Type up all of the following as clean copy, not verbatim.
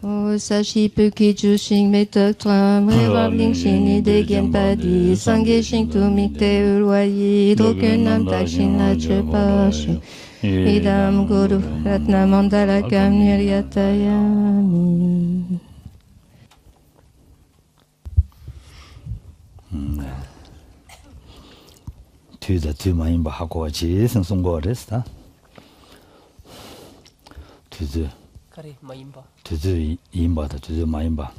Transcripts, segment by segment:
Sashi Puki Jushin Metak Tram Revabling Shini Degen Padi Sange Shing Tu Mikte Ulwayi Dokunam Takshin Lachepashi Idam Guru Ratna Mandala Kamnir Yatayami. Tu da tu maimba hakochi songores tu Kare maimba. Tu imba da tu maimba.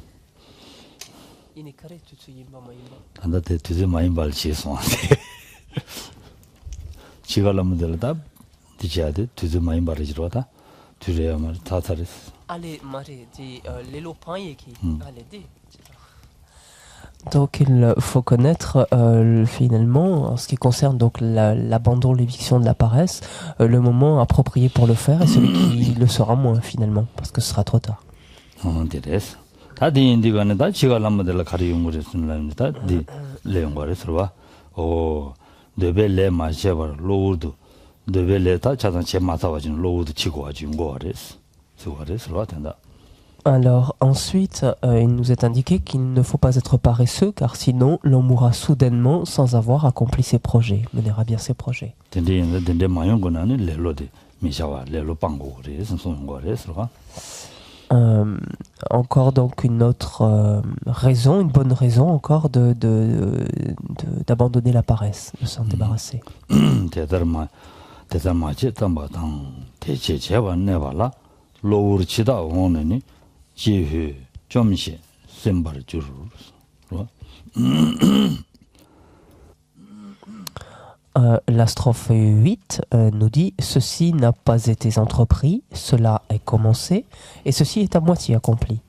Ini kare tu imba maimba. Anda te tu maimba chi son. Chigalam de la diciade tu maimba rejrota. Tu re amar tataris. Allez mare di lelo paye qui allez di. Donc il faut connaître finalement, en ce qui concerne donc l'abandon, l'éviction de la paresse, le moment approprié pour le faire et celui qui le sera moins finalement, parce que ce sera trop tard. Alors ensuite, il nous est indiqué qu'il ne faut pas être paresseux car sinon l'on mourra soudainement sans avoir accompli ses projets, mener à bien ses projets. Encore donc une autre raison, une bonne raison encore d'abandonner la paresse, de s'en débarrasser. La strophe 8 nous dit « Ceci n'a pas été entrepris, cela est commencé, et ceci est à moitié accompli.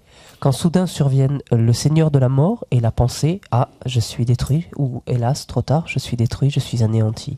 Quand soudain survienne le Seigneur de la mort et la pensée « Ah, je suis détruit » ou « Hélas, trop tard, je suis détruit, je suis anéanti ».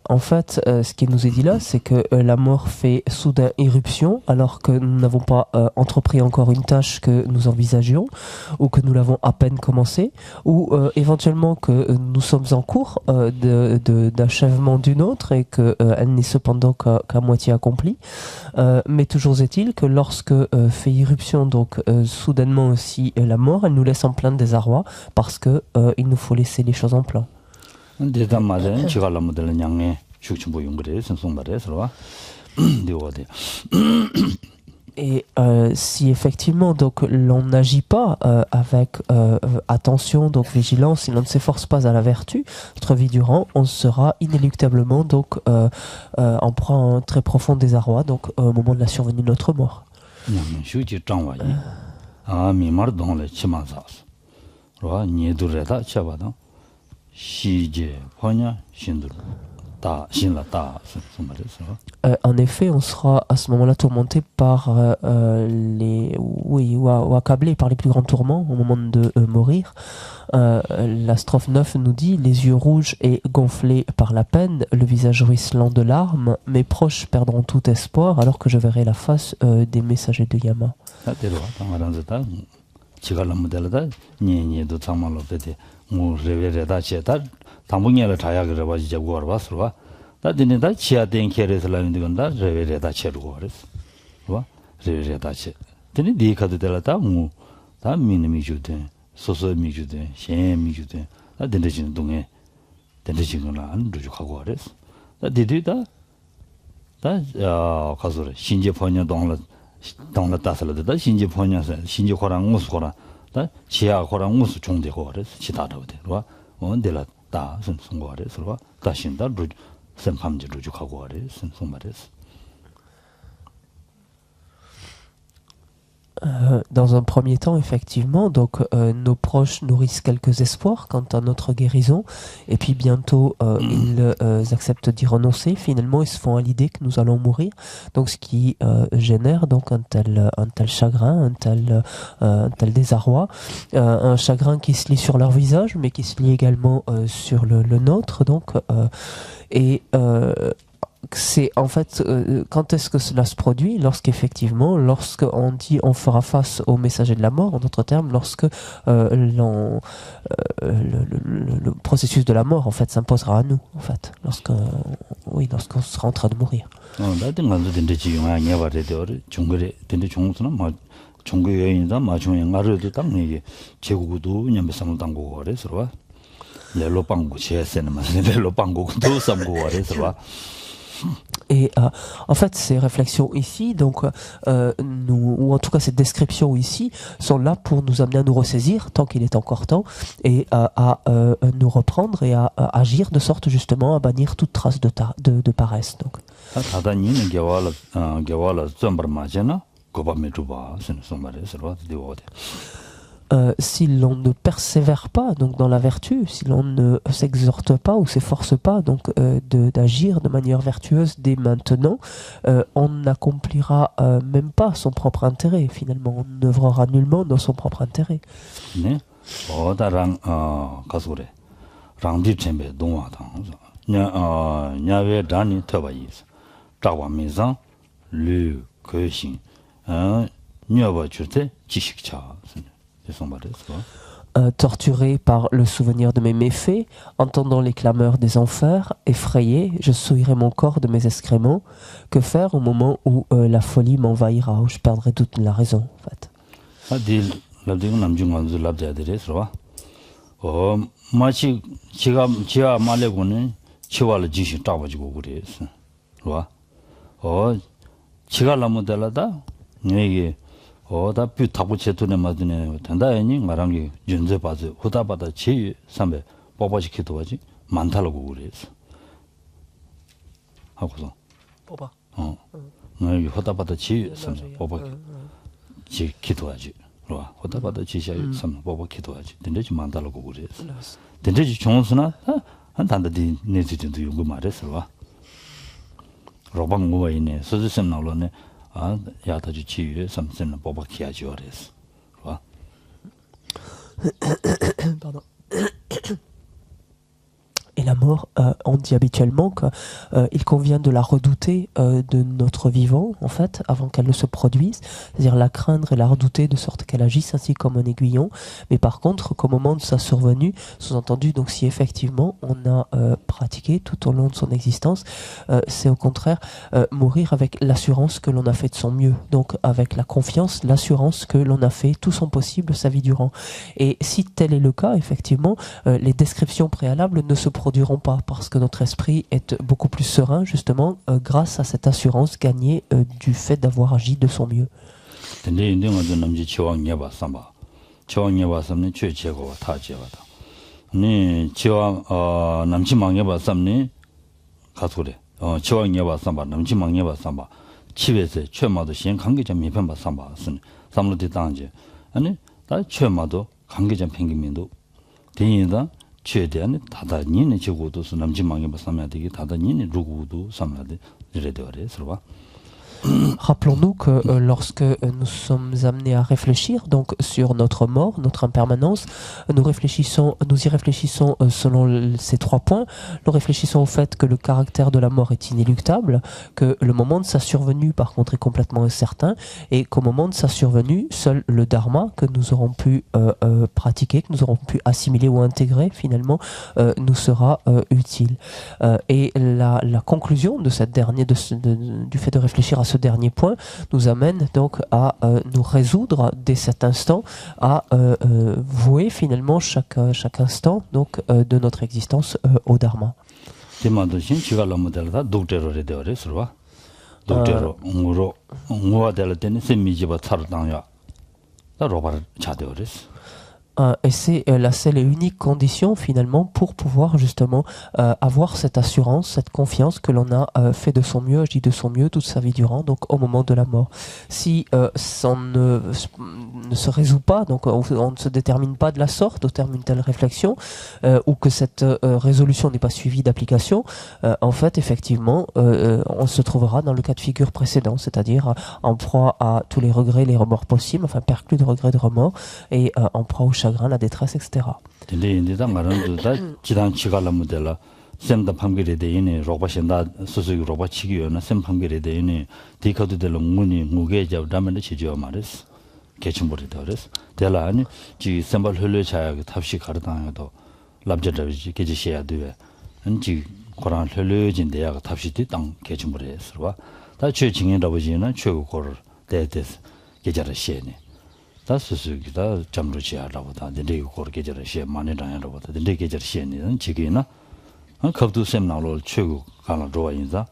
En fait, ce qui nous est dit là, c'est que la mort fait soudain irruption alors que nous n'avons pas entrepris encore une tâche que nous envisagions ou que nous l'avons à peine commencé ou éventuellement que nous sommes en cours d'achèvement d'une autre et qu'elle n'est cependant qu'à moitié accomplie. Mais toujours est-il que lorsque fait irruption donc soudainement aussi la mort, elle nous laisse en plein désarroi parce que il nous faut laisser les choses en plan. Et si effectivement donc l'on n'agit pas avec attention, donc vigilance, si l'on ne s'efforce pas à la vertu, notre vie durant, on sera inéluctablement donc en proie à un très profond désarroi, donc au moment de la survenue de notre mort. En effet, on sera à ce moment-là tourmenté par ou accablé par les plus grands tourments au moment de mourir. La strophe 9 nous dit « Les yeux rouges et gonflés par la peine, le visage ruisselant de larmes, mes proches perdront tout espoir alors que je verrai la face des messagers de Yama. » Dans un premier temps, effectivement, donc nos proches nourrissent quelques espoirs quant à notre guérison, et puis bientôt ils acceptent d'y renoncer. Finalement, ils se font à l'idée que nous allons mourir, donc ce qui génère donc un tel chagrin, un tel désarroi, un chagrin qui se lit sur leur visage, mais qui se lit également sur le nôtre, donc c'est en fait quand est-ce que cela se produit? Lorsqu'on dit on fera face au messager de la mort, en d'autres termes, lorsque le processus de la mort en fait s'imposera à nous, en fait, lorsqu'on sera en train de mourir. Et en fait, ces réflexions ici, donc, ou en tout cas ces descriptions ici, sont là pour nous amener à nous ressaisir, tant qu'il est encore temps, et à nous reprendre et à agir de sorte justement à bannir toute trace de paresse. Donc. Si l'on ne persévère pas donc dans la vertu, si l'on ne s'exhorte pas ou s'efforce pas donc d'agir de manière vertueuse dès maintenant, on n'accomplira même pas son propre intérêt. Finalement, on n'œuvrera nullement dans son propre intérêt. Torturé par le souvenir de mes méfaits, entendant les clameurs des enfers, effrayé, je souillerai mon corps de mes excréments. Que faire au moment où la folie m'envahira, où je perdrai toute la raison, en fait. 다 뷰 타고 제도네 맞네. 단다니 말한게 연재 봐서 후다바다 제 300 뽑아시키도 하지 많다라고 그랬어. 하고서 뽑아. 나 후다바다 제 300 뽑아 지 기도하지. 와 후다바다 지샤 300 뽑아 기도하지. 근데지 많다라고 그랬어. 근데지 종선아 한 단다디 내지도 요거 말했어. 와 로방 뭐가 있네. 소지선 나올네. Pardon. Et la mort, on dit habituellement qu'il convient de la redouter de notre vivant, en fait, avant qu'elle ne se produise, c'est-à-dire la craindre et la redouter de sorte qu'elle agisse ainsi comme un aiguillon, mais par contre, qu'au moment de sa survenue, sous-entendu, donc si effectivement on a pratiqué tout au long de son existence, c'est au contraire mourir avec l'assurance que l'on a fait de son mieux, donc avec la confiance, l'assurance que l'on a fait tout son possible sa vie durant. Et si tel est le cas, effectivement, les descriptions préalables ne se produiront pas parce que notre esprit est beaucoup plus serein justement grâce à cette assurance gagnée du fait d'avoir agi de son mieux. 최대한 다다 니네 적어도서 남지망에 봤으면 되게 다다 니네 누구도 삼아야 이래 되어래 서로. Rappelons-nous que lorsque nous sommes amenés à réfléchir donc sur notre mort, notre impermanence, nous y réfléchissons selon ces 3 points. Nous réfléchissons au fait que le caractère de la mort est inéluctable, que le moment de sa survenue par contre est complètement incertain et qu'au moment de sa survenue, seul le dharma que nous aurons pu pratiquer, que nous aurons pu assimiler ou intégrer finalement nous sera utile. Et la conclusion de cette dernière, du fait de réfléchir à ce dernier point nous amène donc à nous résoudre dès cet instant à vouer finalement chaque instant donc de notre existence au dharma. Et c'est la seule et unique condition finalement pour pouvoir justement avoir cette assurance, cette confiance que l'on a fait de son mieux, agit de son mieux toute sa vie durant, donc au moment de la mort. Si ça ne se résout pas, donc on ne se détermine pas de la sorte au terme d'une telle réflexion, ou que cette résolution n'est pas suivie d'application, en fait effectivement on se trouvera dans le cas de figure précédent, c'est-à-dire en proie à tous les regrets, les remords possibles, enfin perclus de regrets, de remords, et en proie au chagrin, la détresse, etc. 샘다 판결에 대인에 로바신다 소소기 로바 치기요나 샘 판결에 대인에 디카도들 문이 무게 잡다면 지지어 말했어. 개침벌이 더랬어. 대라니 지 샘벌 흘려 자야 탑시 가르다도 랍저더지 개지셔야 돼. 은지 고란 흘려진 대야 탑시 뒤땅 개침벌이 했어. 다 최징인 아버지는 최고를 대대스 계절을 시에네. 다 소소기다 잠르지 하라고다. 근데 이거 계절을 시에 많이 다녀라고다. 근데 계절 시에는 지기나 겁도 셈 나올 최고 가는 로인자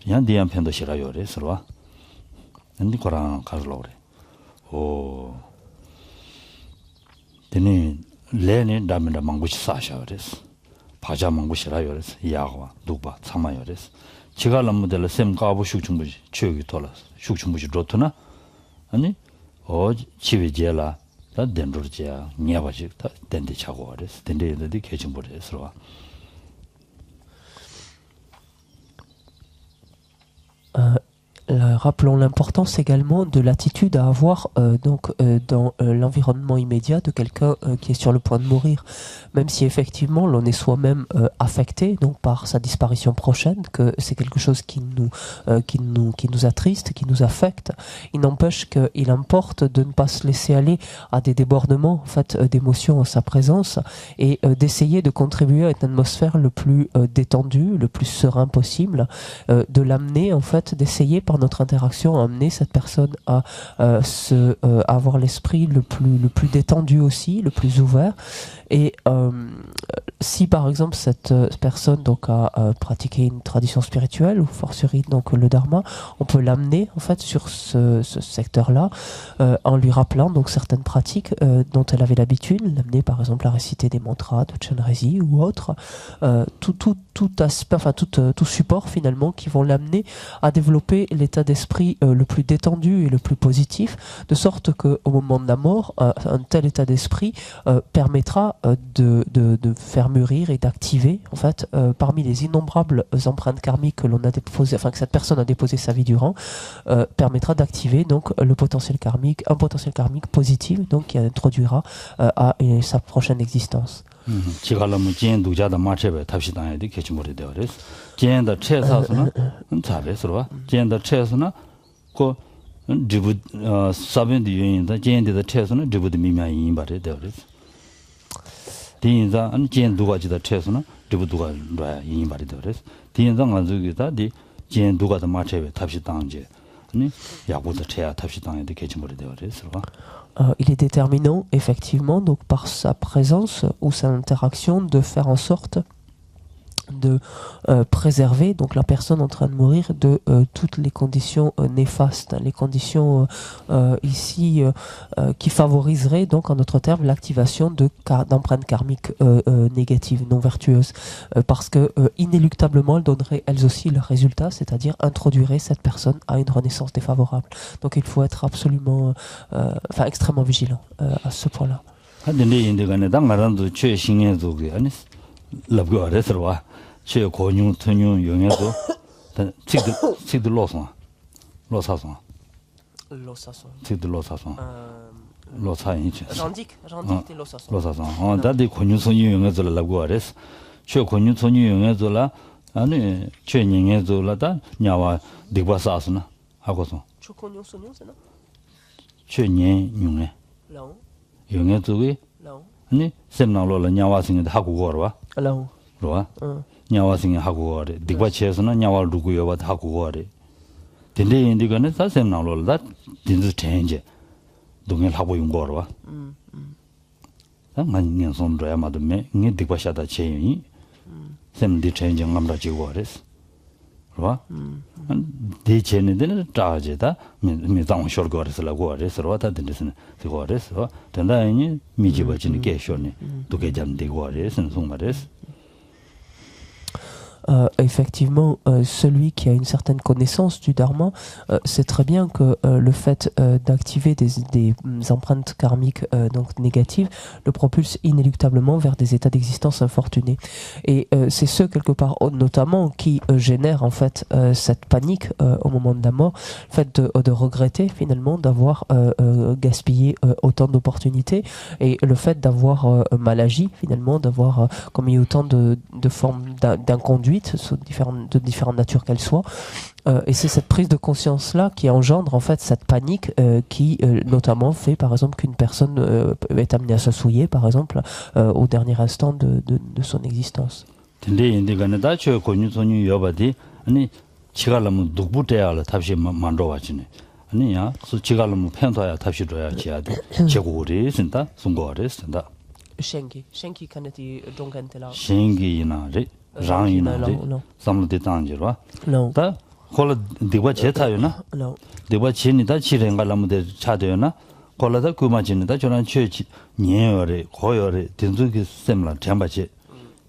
양디안 편도 싫어요 그래서 근데 거랑 가려고 그래 오 되네 레네 담에다 망고시 사셔 그래서 바자 망고시라요 그래서 야와 누바 참아요 그래서 제가 남무들 셈 가부 숙중부지 최고기 돌아 숙중부지 로트나 아니 지위제라 다 덴로지야 냐바지 다 덴데 차고 그래서 덴데인데 개침버려서 Rappelons l'importance également de l'attitude à avoir dans l'environnement immédiat de quelqu'un qui est sur le point de mourir, même si effectivement l'on est soi-même affecté donc par sa disparition prochaine, que c'est quelque chose qui nous attriste, qui nous affecte. Il n'empêche qu'il importe de ne pas se laisser aller à des débordements en fait d'émotions en sa présence et d'essayer de contribuer à une atmosphère le plus détendue, le plus serein possible, de l'amener en fait, d'essayer par notre interaction à amener cette personne à avoir l'esprit le plus détendu aussi, le plus ouvert. Et si par exemple cette personne donc a pratiqué une tradition spirituelle ou forcerie donc le dharma, on peut l'amener en fait sur ce secteur-là en lui rappelant donc certaines pratiques dont elle avait l'habitude, l'amener par exemple à réciter des mantras de Chenrezig ou autre, tout aspect, enfin tout support finalement qui vont l'amener à développer l'état d'esprit le plus détendu et le plus positif, de sorte que au moment de la mort, un tel état d'esprit permettra de faire mûrir et d'activer en fait parmi les innombrables empreintes karmiques que l'on a déposées, enfin que cette personne a déposé sa vie durant, permettra d'activer donc un potentiel karmique positif donc qui introduira à sa prochaine existence. 지갈라면 진 두자다 마체베 탑시당에도 개침벌이 되어res. 진다 체사서는 잘해서 진다 체서는 그 지부 사변의原因다 진다 체서는 지부의 미미한 바래 되어res. 디인자 안 진두가지다 체서는 지부두가 놔야 인바리 되어res. 디인자 가지고다 디 진두가다 마체베 탑시당제. 아니 야고다 체야 탑시당에도 개침벌이 되어res. Il est déterminant, effectivement, donc par sa présence ou sa interaction, de faire en sorte de préserver donc la personne en train de mourir de toutes les conditions néfastes, les conditions ici qui favoriseraient donc en d'autres termes l'activation d'empreintes karmiques négatives, non vertueuses, parce que inéluctablement elles donneraient elles aussi leur résultat, c'est-à-dire introduiraient cette personne à une renaissance défavorable. Donc il faut être absolument extrêmement vigilant à ce point-là. 최 고용 통용 영향도 직도 로사송 로사인지 randik 때 로사송 다들 고용성이 영향을 라고 알았어 최 고용성이 영향을 아니 최 영향을다 냐와 디바사스나 하고서 최년 용에 영향이 아니 셈나로라 냐와싱도 하고 거와 로아 냐와싱이 하고 거래 디바체에서는 냐와 루고여와 하고 거래 근데 인디가는 사셈나로라 딘즈 체인지 동일 하고 용 거와 난 년선도야 마도메 니 디바샤다 체인이 셈디 체인지 감라 지고레스 봐. 대체는 자제다. 미장 쇼거스라고 그래서 왔다 된데서는 그거 그래서 된다니 미지버진 게 쇼네. 두개 잠되고 그래서 송말했어. Effectivement, celui qui a une certaine connaissance du dharma sait très bien que le fait d'activer des empreintes karmiques donc négatives le propulse inéluctablement vers des états d'existence infortunés. Et c'est ce quelque part notamment qui génère en fait cette panique au moment de la mort, le fait de regretter finalement d'avoir gaspillé autant d'opportunités et le fait d'avoir mal agi finalement, d'avoir commis autant de formes d'inconduite de différentes natures qu'elles soient. Et c'est cette prise de conscience-là qui engendre en fait cette panique qui notamment fait par exemple qu'une personne est amenée à se souiller par exemple au dernier instant de son existence. Shenki kanati dongantela. Shenki inare. Rangina, some de Tangira. No. The whole Diva Chetayuna. No. Diva Chinita Chirengalam de Chadena, Colada Kumajin, the Joran Church, Niore, Hoyore, Tinzuki similar Chambache.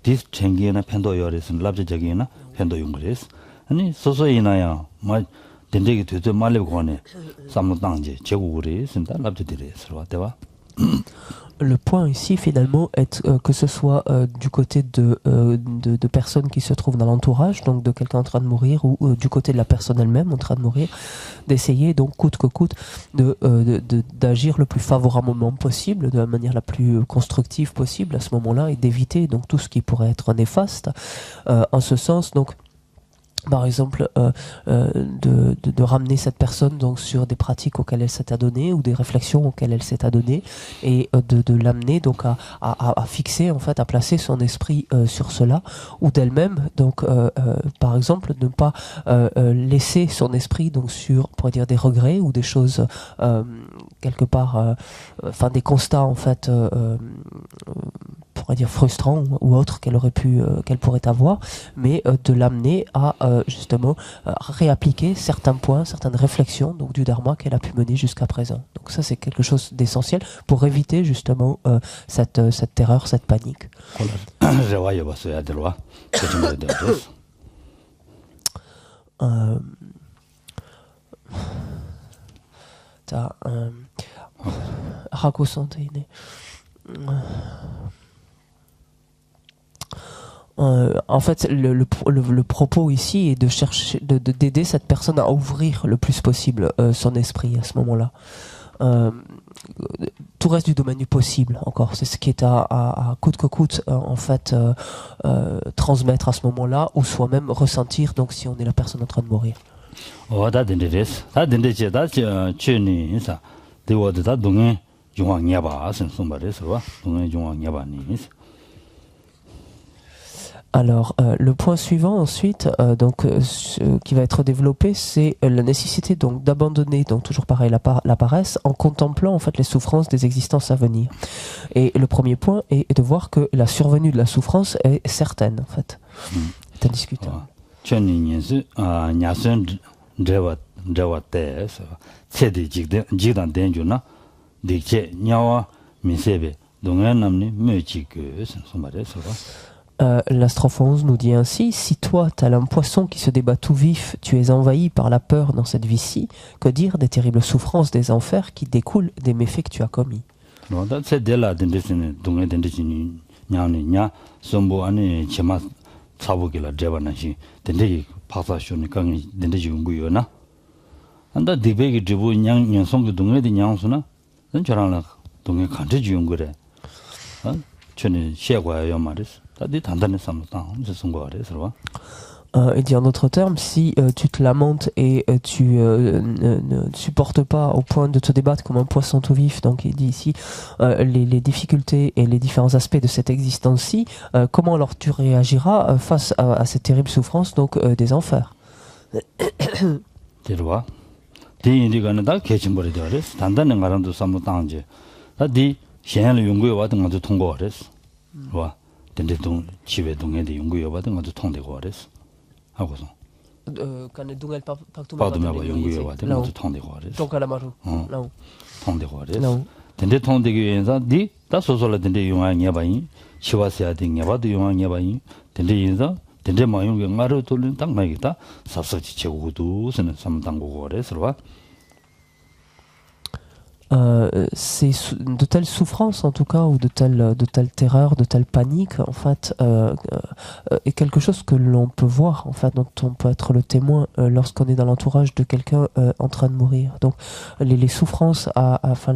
This Chengina, Pendoyoris, and Labjagina, Pendoyungris. And so inaya, my Dendigi to the Malibone, some Dange, Cheguris, and that Labjadis, whatever. Le point ici finalement est que ce soit du côté de personnes qui se trouvent dans l'entourage, donc de quelqu'un en train de mourir, ou du côté de la personne elle-même en train de mourir, d'essayer donc coûte que coûte d'agir le plus favorablement possible, de la manière la plus constructive possible à ce moment-là, et d'éviter donc tout ce qui pourrait être néfaste. En ce sens, donc par exemple de ramener cette personne donc sur des pratiques auxquelles elle s'est adonnée ou des réflexions auxquelles elle s'est adonnée et de l'amener donc à fixer en fait, à placer son esprit sur cela, ou d'elle-même donc par exemple ne pas laisser son esprit donc sur, on pourrait dire, des regrets ou des choses quelque part enfin des constats en fait on pourrait dire frustrants ou autres qu'elle pourrait avoir, mais de l'amener à justement réappliquer certains points, certaines réflexions donc du dharma qu'elle a pu mener jusqu'à présent. Donc ça c'est quelque chose d'essentiel pour éviter justement cette terreur, cette panique. En fait, le propos ici est de chercher, d'aider cette personne à ouvrir le plus possible son esprit à ce moment-là. Tout reste du domaine du possible encore. C'est ce qui est à coûte que coûte en fait transmettre à ce moment-là, ou soi-même ressentir. Donc, si on est la personne en train de mourir. Alors, le point suivant ensuite, qui va être développé, c'est la nécessité donc d'abandonner, donc toujours pareil, la paresse, en contemplant en fait les souffrances des existences à venir. Et le premier point est de voir que la survenue de la souffrance est certaine en fait, est indiscutable. L'astrophe 11 nous dit ainsi: si toi, tel un poisson qui se débat tout vif, tu es envahi par la peur dans cette vie-ci, que dire des terribles souffrances des enfers qui découlent des méfaits que tu as commis? Et dit en d'autres termes, si tu te lamentes et tu ne supportes pas au point de te débattre comme un poisson tout vif, donc il dit ici les difficultés et les différents aspects de cette existence-ci, comment alors tu réagiras face à cette terrible souffrance donc des enfers? quand dungal partout 바도메고 연구에 와데 모두 통되고 그래. donc à la maru là 통되고 그래. là 근데 통되기 위해서 다 소소라든데 용왕이야 봐이. 치와서야 된 야바도 용왕이야 봐이. 근데 인자 근데 마용게 마루 돌린 딱 나겠다. 삽섭지 제고도 쓰는 삼당고 그래서 봐. C'est de telles souffrances en tout cas ou de telle terreur, de telle panique en fait est quelque chose que l'on peut voir en fait, dont on peut être le témoin lorsqu'on est dans l'entourage de quelqu'un en train de mourir. Donc les souffrances, enfin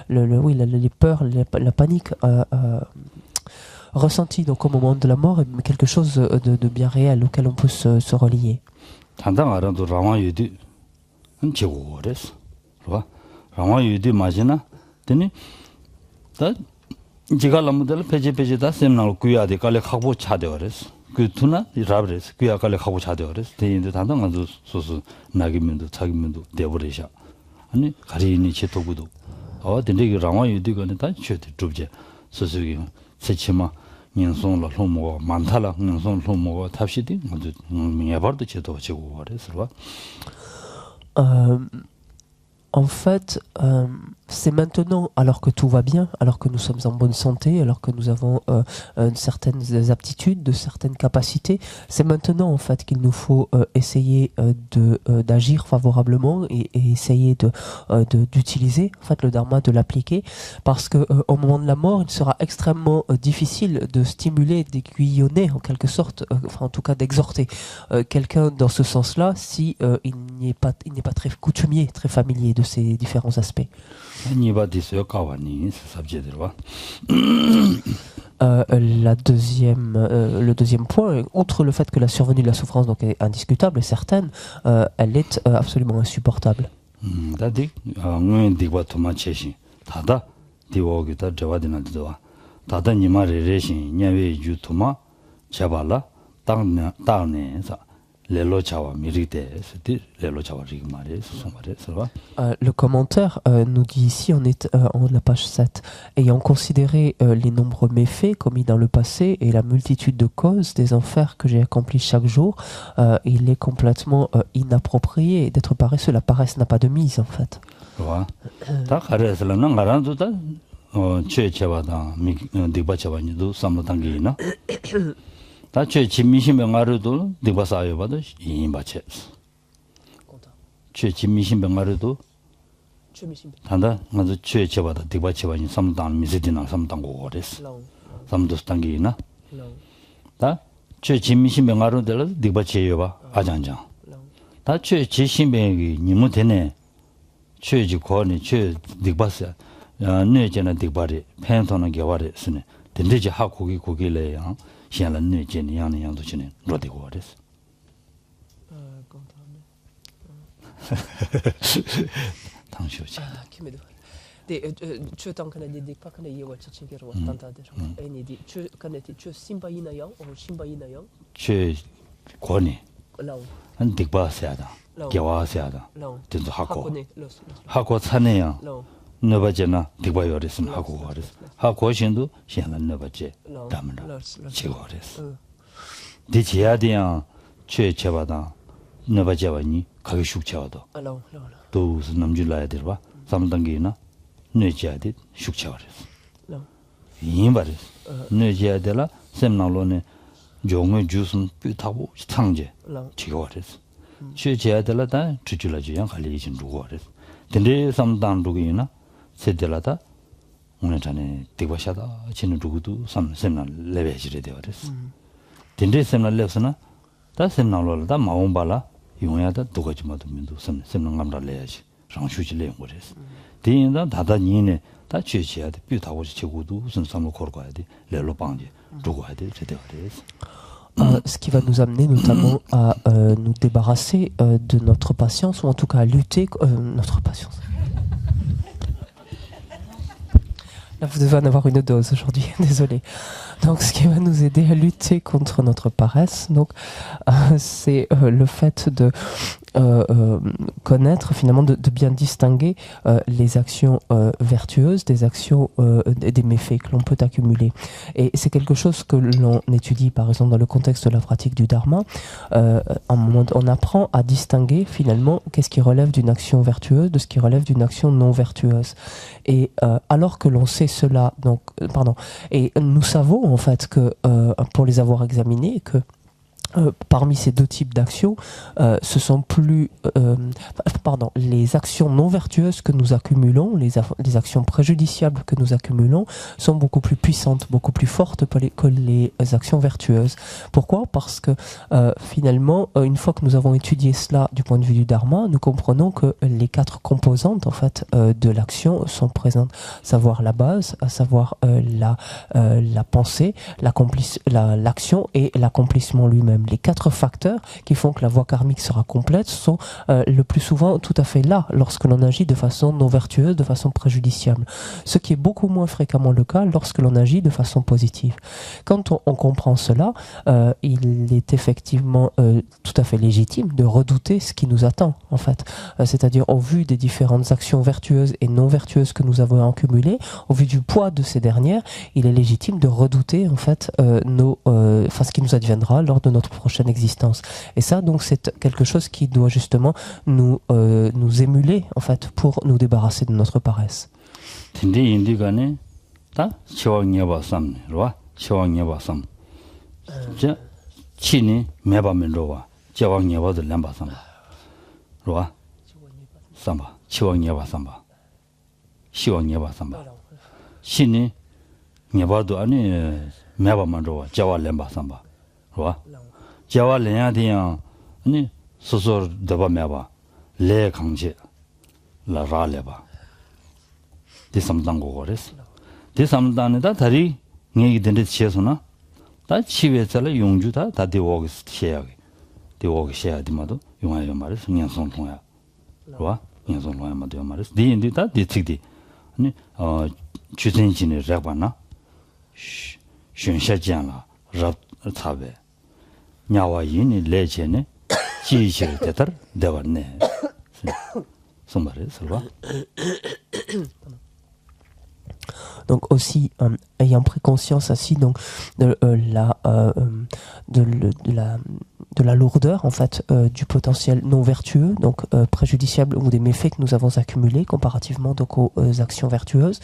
les peurs, la panique ressentie donc au moment de la mort est quelque chose de bien réel auquel on peut se relier. 라마 유디 마지나 되니 다 지갈람들 페이지다 셈나로 구야데 깔레 하고 차되어 그랬어 그 투나 라브레스 구야 깔레 하고 차되어 그랬어 대인도 단단한 소스 나기면도 자기면도 대버리샤 아니 가리니 제토구도 근데 라마 유디가는 다 쉐트 좁제 소스기 세치마 년송로 홈모 만탈라 년송 홈모 탑시디 모두 미야버도 제도 지고 그랬어 En fait, c'est maintenant, alors que tout va bien, alors que nous sommes en bonne santé, alors que nous avons certaines aptitudes, de certaines capacités, c'est maintenant en fait qu'il nous faut essayer d'agir favorablement et essayer d'utiliser en fait le dharma, de l'appliquer, parce que au moment de la mort, il sera extrêmement difficile de stimuler, d'aiguillonner en quelque sorte, enfin en tout cas d'exhorter quelqu'un dans ce sens-là, si il n'est pas très coutumier, très familier de ces différents aspects. Le deuxième point, outre le fait que la survenue de la souffrance donc, est indiscutable et certaine, elle est absolument insupportable. Le commentaire nous dit ici, on est en haut de la page 7, ayant considéré les nombreux méfaits commis dans le passé et la multitude de causes des enfers que j'ai accomplis chaque jour, il est complètement inapproprié d'être paresseux. La paresse n'a pas de mise en fait. 다 최 진미신병아르도 득바사요 받아 이인바체 최 진미신병아르도 단다 먼저 최 제바다 득바체바니 삼당 미세디나 삼당고 그랬어 삼도 당기나 다최 진미신병아르들 득바체요 봐 아장장 다최 지신병이 니무 되네 최지 거니 최 득바사 뇌제나 득바리 팬토는 겨와레 쓰네 된대지 하고기 고기래요 现在那几年样都今年落地过的是。唐秀清。tu tant kana de pas kana yewa chachingero tanta de eni di tu kana ti tu simba ina yang o simba ina yang tu kwani lao an dikba seada gyawa seada 진짜 하고 하고 차네야 lao 너바제나 dikba yores은 하고 거랬어 하고 신도 현在너바제 담나 지고 그랬어 디지야디야 최체바다 너바제와니 가게 숙제와도 또 남줄라야 될 봐. 삼단계나 뇌지야디 숙제와랬어 이인바랬어 뇌지야들라 셈나로네 종의 주슨 삐타고 창제 지고 그랬어 최제야들라다 주줄라지양 관리진 누고 그랬어 근데 삼단도기나 세들라다 오늘 전에 대과샤다 지는 누구도 삼sem나 레베지레 되어랬어 근데 sem나 레스나 다 sem나로다 마음발라 용야다 도가지마도 민도 sem나 감달래야지 상슈지래 거랬어 대인다 다다니네 다 취지야데 삐타고 지고도 무슨 삼로 걸어가야 돼 레로 방지 두고 해야 돼 되어랬어 ce qui va nous amener notamment à nous débarrasser de notre patience, ou en tout cas à lutter notre patience. Là, vous devez en avoir une dose aujourd'hui, désolé. Donc, ce qui va nous aider à lutter contre notre paresse, donc, c'est le fait de, connaître, finalement, de bien distinguer les actions vertueuses des actions, des méfaits que l'on peut accumuler. Et c'est quelque chose que l'on étudie, par exemple, dans le contexte de la pratique du dharma. On apprend à distinguer, finalement, qu'est-ce qui relève d'une action vertueuse de ce qui relève d'une action non vertueuse. Et alors que l'on sait cela, donc, et nous savons, en fait, que, pour les avoir examinés, que parmi ces deux types d'actions, ce sont les actions non vertueuses que nous accumulons, les actions préjudiciables que nous accumulons, sont beaucoup plus puissantes, beaucoup plus fortes que les actions vertueuses. Pourquoi ? Parce que finalement, une fois que nous avons étudié cela du point de vue du dharma, nous comprenons que les 4 composantes en fait de l'action sont présentes, à savoir la base, à savoir la pensée, l'action et l'accomplissement lui-même. Les 4 facteurs qui font que la voie karmique sera complète sont le plus souvent tout à fait là lorsque l'on agit de façon non vertueuse, de façon préjudiciable. Ce qui est beaucoup moins fréquemment le cas lorsque l'on agit de façon positive. Quand on comprend cela, il est effectivement tout à fait légitime de redouter ce qui nous attend, en fait. C'est-à-dire, au vu des différentes actions vertueuses et non vertueuses que nous avons accumulées, au vu du poids de ces dernières, il est légitime de redouter, en fait, ce qui nous adviendra lors de notre prochaine existence. Et ça, donc, c'est quelque chose qui doit justement nous émuler, en fait, pour nous débarrasser de notre paresse. 치니 매바면로와 제왕녀바들 람바삼바 로와 삼바 치왕녀바 삼바 시왕녀바 삼바 신이 녀바도 아니 매바만로와 제와 람바 삼바 로와 제와 렌야디야 아니 소소 더바 매바 레 강제 라라레바 디삼당고 거레스 디삼단에다 다리 얘기 된데 치에서나 다 치외살에 용주다 다 대오기 시야게 대오기 시야디마도 용하여 말을 신경성 통야 로와 신경성 통야 마도 말을 디인디다 디치디 아니 주전진의 잡아나 쉔샤지안라 잡 타베 냐와이니 레제네 지시를 대다 대왔네 sommaré salva. Donc aussi, ayant pris conscience ainsi donc de la lourdeur en fait du potentiel non vertueux, donc préjudiciable ou des méfaits que nous avons accumulés comparativement donc aux actions vertueuses,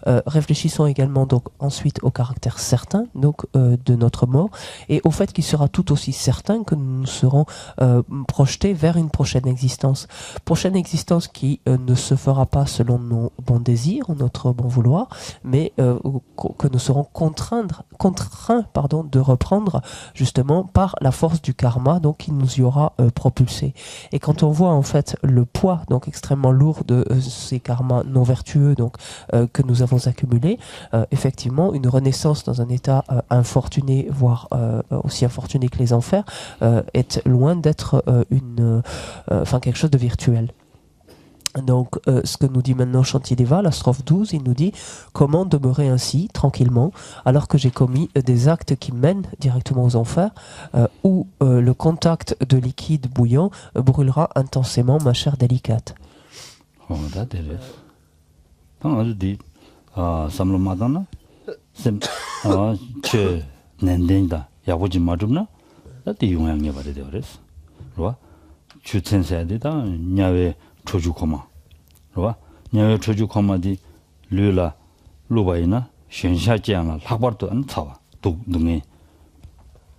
réfléchissons également donc ensuite au caractère certain donc de notre mort et au fait qu'il sera tout aussi certain que nous serons projetés vers une prochaine existence qui ne se fera pas selon nos bons désirs ou notre bon vouloir, mais que nous serons contraints de reprendre justement par la force du karma donc qui nous y aura propulsé. Et quand on voit en fait le poids donc extrêmement lourd de ces karmas non vertueux donc que nous avons accumulés, effectivement une renaissance dans un état infortuné, voire aussi infortuné que les enfers, est loin d'être quelque chose de virtuel. Donc, ce que nous dit maintenant Shantideva, la strophe 12, il nous dit « Comment demeurer ainsi, tranquillement, alors que j'ai commis des actes qui mènent directement aux enfers, où le contact de liquide bouillant brûlera intensément ma chair délicate. » 초주코마 로와 냐외 초주코마디 르라 루바이나 쉔샤지안라 학바도 안 차와 동에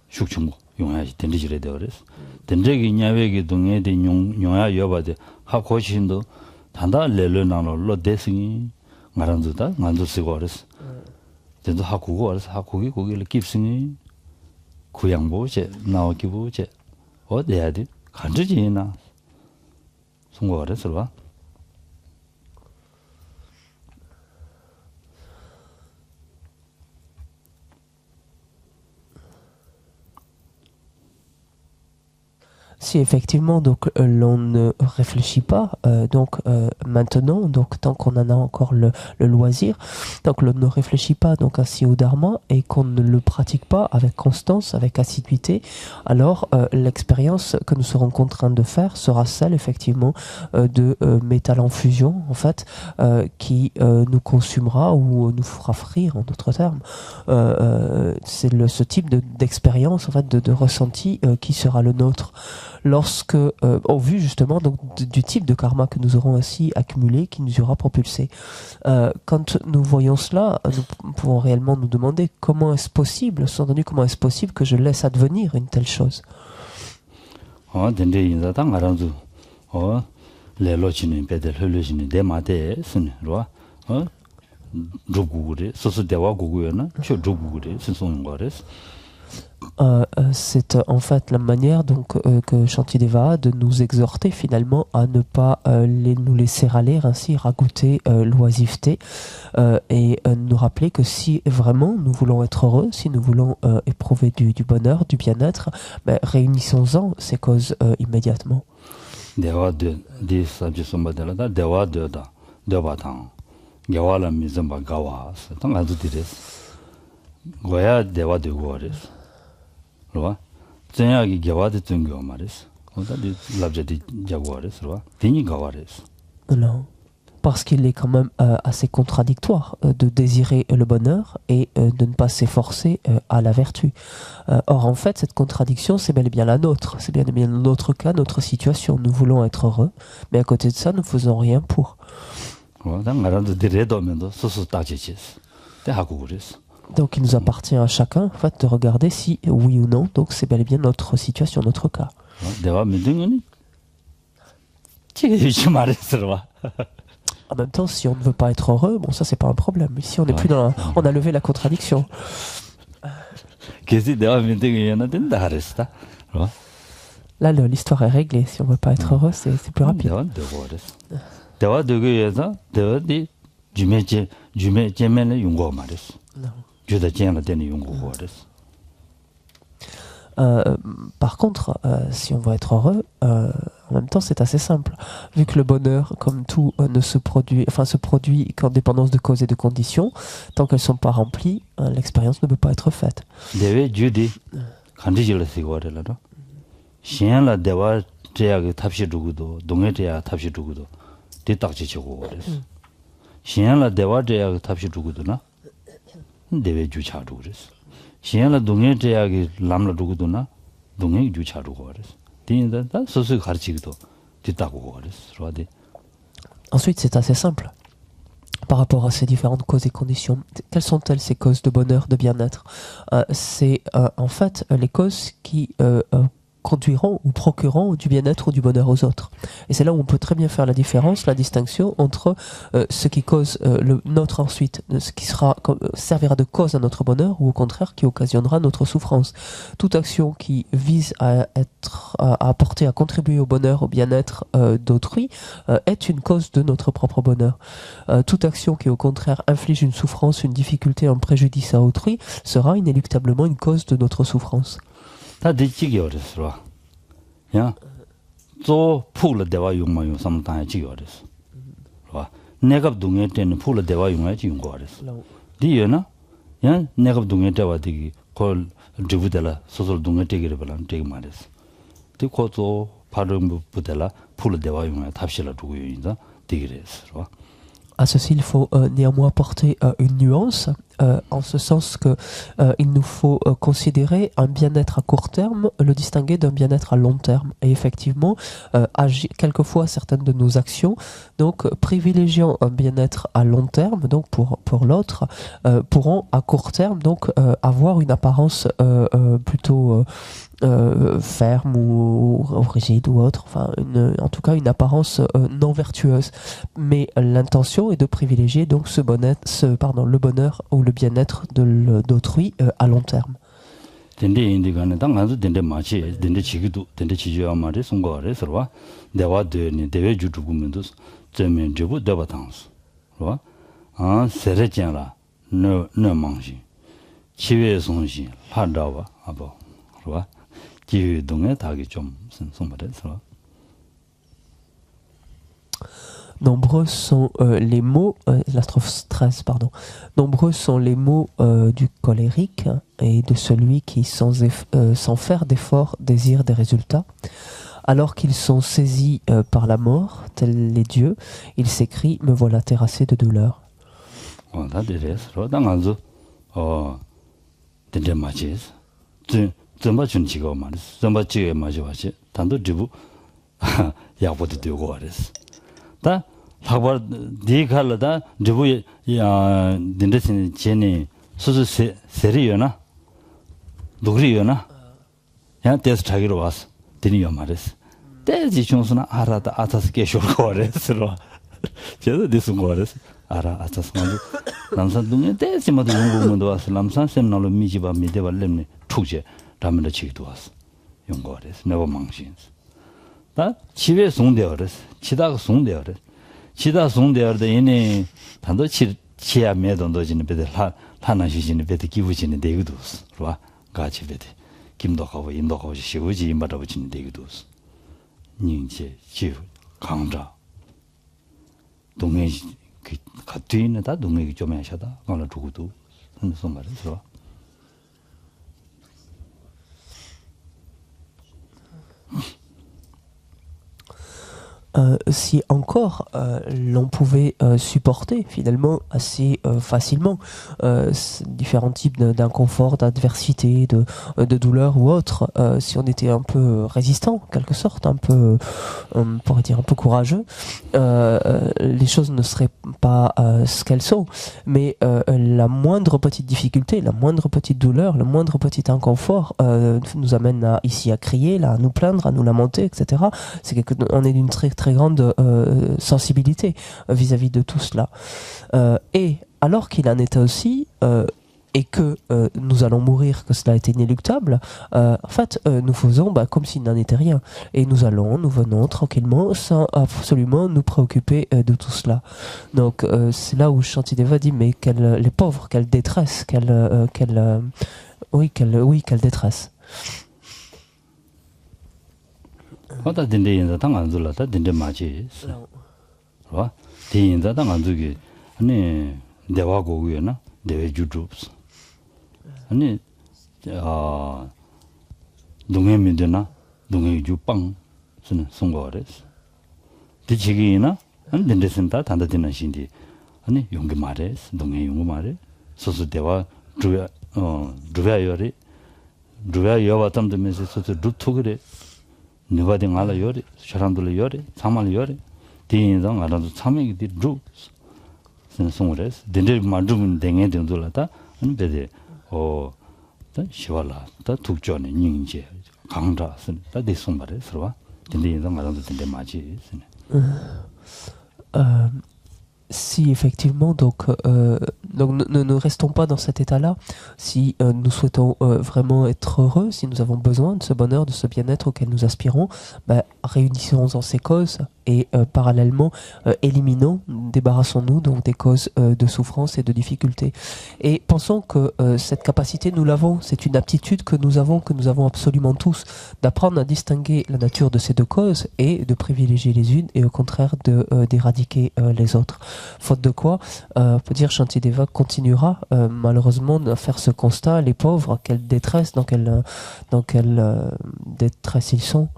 숙충고 용하지 된지래 되어res 된적이 냐외기 동에 된 용야 여바데 하고신도 단다 레르나로 데싱이 말한도다 만도스고res 된도 하고고res 하고기 고기를 깁싱이 구양보제 나오기보제 어디야디 간지지나 Si si effectivement donc l'on ne réfléchit pas maintenant, donc tant qu'on en a encore le loisir, tant que l'on ne réfléchit pas donc ainsi au dharma et qu'on ne le pratique pas avec constance, avec assiduité, alors l'expérience que nous serons contraints de faire sera celle effectivement de métal en fusion en fait, qui nous consumera ou nous fera frire en d'autres termes. C'est ce type d'expérience en fait, de ressenti qui sera le nôtre lorsque, au vu justement donc, du type de karma que nous aurons ainsi accumulé, qui nous aura propulsé. Quand nous voyons cela, nous pouvons réellement nous demander comment est-ce possible, sous-entendu, comment est-ce possible que je laisse advenir une telle chose. C'est en fait la manière donc que Shantideva a de nous exhorter finalement à ne pas nous laisser aller ainsi, ragoûter l'oisiveté et nous rappeler que si vraiment nous voulons être heureux, si nous voulons éprouver du bonheur, du bien-être, réunissons-en ces causes immédiatement. Non, parce qu'il est quand même assez contradictoire de désirer le bonheur et de ne pas s'efforcer à la vertu. Or, en fait, cette contradiction, c'est bel et bien la nôtre. C'est bien et bien notre cas, notre situation. Nous voulons être heureux, mais à côté de ça, nous ne faisons rien pour. Donc il nous appartient à chacun en fait, de regarder si oui ou non, donc c'est bel et bien notre situation, notre cas. En même temps, si on ne veut pas être heureux, bon ça c'est pas un problème. Ici on n'est plus dans on a levé la contradiction. Là l'histoire est réglée, si on ne veut pas être heureux, c'est plus rapide. Par contre, si on veut être heureux, en même temps c'est assez simple. Vu que le bonheur, comme tout, se produit qu'en dépendance de causes et de conditions, tant qu'elles ne sont pas remplies, l'expérience ne peut pas être faite. Ensuite, c'est assez simple. Par rapport à ces différentes causes et conditions, quelles sont-elles ces causes de bonheur, de bien-être? C'est en fait les causes qui conduiront ou procureront du bien-être ou du bonheur aux autres. Et c'est là où on peut très bien faire la différence, la distinction entre ce qui cause le nôtre ensuite, ce qui servira de cause à notre bonheur ou au contraire qui occasionnera notre souffrance. Toute action qui vise à apporter, à contribuer au bonheur, au bien-être d'autrui est une cause de notre propre bonheur. Toute action qui au contraire inflige une souffrance, une difficulté, un préjudice à autrui sera inéluctablement une cause de notre souffrance. 다 되지기 어렸어. 야. 저 풀을 대화 용마용 삼다에 지기 어렸어. 봐. 내가 동에 때는 풀을 대화 용마에 지은 거 어렸어. 디여나? 야, 내가 동에 대화 되기 걸 주부들라 소설 동에 되기를 බල안 되게 말했어. 디고도 발음 부들라 풀을 대화 용마에 답실라 두고 있다. 되기랬어. 봐. À ceci, il faut néanmoins apporter une nuance, en ce sens que il nous faut considérer un bien-être à court terme, le distinguer d'un bien-être à long terme. Et effectivement, quelquefois, certaines de nos actions, donc privilégiant un bien-être à long terme, donc pour l'autre, pourront à court terme donc avoir une apparence plutôt ferme ou rigide ou autre, enfin en tout cas une apparence non vertueuse. Mais l'intention est de privilégier donc le bonheur ou le bien-être d'autrui à long terme. 기회동에 다기 좀 선송말해서 Nombreux sont les mots, la strophe 13, pardon. Nombreux sont les mots du colérique et de celui qui, sans faire d'effort, désire des résultats. Alors qu'ils sont saisis par la mort, tels les dieux, ils s'écrient « Me voilà terrassé de douleur ». 다 학벌 디칼다 드부 야 딘데신 제니 수수 세리요나 누구리요나 야 데스 자기로 왔어 드니요 말했어 데지 중수나 알아다 아타스 계셔고 그랬어 제가 데스 거랬어 알아 아타스 만도 남산 동에 데지 모두 연구문도 왔어 남산 셈나로 미지바 미데발렘네 축제 라면도 치기도 왔어 연구하랬어 내가 망신 다 집에 송대어랬어 치다가 송대어랬어 치다 송대어데 얘네 단도 치야 매던도지는 베들 하나시지는 베들 기부지는 되기도 봐 같이 베들 김도하고 인도하고 시우지 임바라고지는 되기도 닝제 지 강자 동해 그 같이 있는 다 동해 좀 하셔다 가나 두고도 무슨 말이죠 Si encore l'on pouvait supporter finalement assez facilement différents types d'inconfort, d'adversité, de douleur ou autre, si on était un peu résistant, en quelque sorte, un peu, on pourrait dire un peu courageux, les choses ne seraient pas ce qu'elles sont. Mais la moindre petite difficulté, la moindre petite douleur, le moindre petit inconfort nous amène ici à crier, là, à nous plaindre, à nous lamenter, etc. On est d'une très grande sensibilité vis-à-vis de tout cela. Et alors qu'il en était aussi, et que nous allons mourir, que cela est inéluctable, en fait, nous faisons comme s'il n'en était rien. Et nous venons tranquillement, sans absolument nous préoccuper de tout cela. Donc, c'est là où Shantideva dit, mais les pauvres, quelle détresse, quelle détresse. 어다 딘데인자 당안 줄라다 딘데 마지 봐 딘자 당안 주기 아니 대화 고구에나 대외 주줍스 아니 동해민데나 동해 주빵 쓰는 송거레스 디치기나 안 딘데선다 단다디나 신디 아니 용기 말레스 동해 용기 말레 소소 대화 주야요리 여와담도 메시 소소 루토그레 누가든 알아 요리 사람들 요리 참말 요리 디인상 알아도 참에기 루 선송레스 딘데 만주면 댕에 된돌라다 안 베데 다 시발라 다 tuk전에 닝제 강자선 다 대송말에 서와 딘데인상 알아도 딘데 마지 Si effectivement, donc ne restons pas dans cet état-là. Si nous souhaitons vraiment être heureux, si nous avons besoin de ce bonheur, de ce bien-être auquel nous aspirons, réunissons en ces causes et parallèlement éliminons, débarrassons-nous donc des causes de souffrance et de difficulté. Et pensons que cette capacité, nous l'avons, c'est une aptitude que nous avons absolument tous, d'apprendre à distinguer la nature de ces deux causes et de privilégier les unes et au contraire d'éradiquer les autres. Faute de quoi, on peut dire Shantideva continuera malheureusement à faire ce constat, les pauvres, quelle détresse, dans quelle détresse ils sont.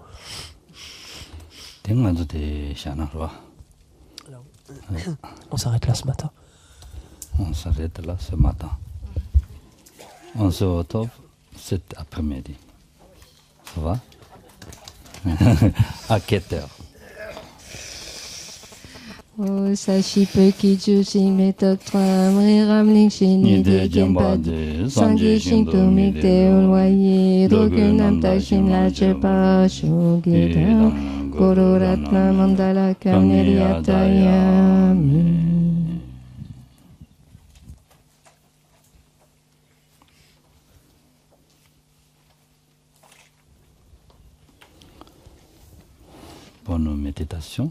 On s'arrête là ce matin. On s'arrête là ce matin. On se retrouve cet après-midi. Ça va? À quelle heure? O sashi ki jushi me taktwa ram ling shini de genpa sange shinto mikte ulwayi rokunam tashin la chepa shugita guru ratna mandala kamniriyatayami. Bonne méditation.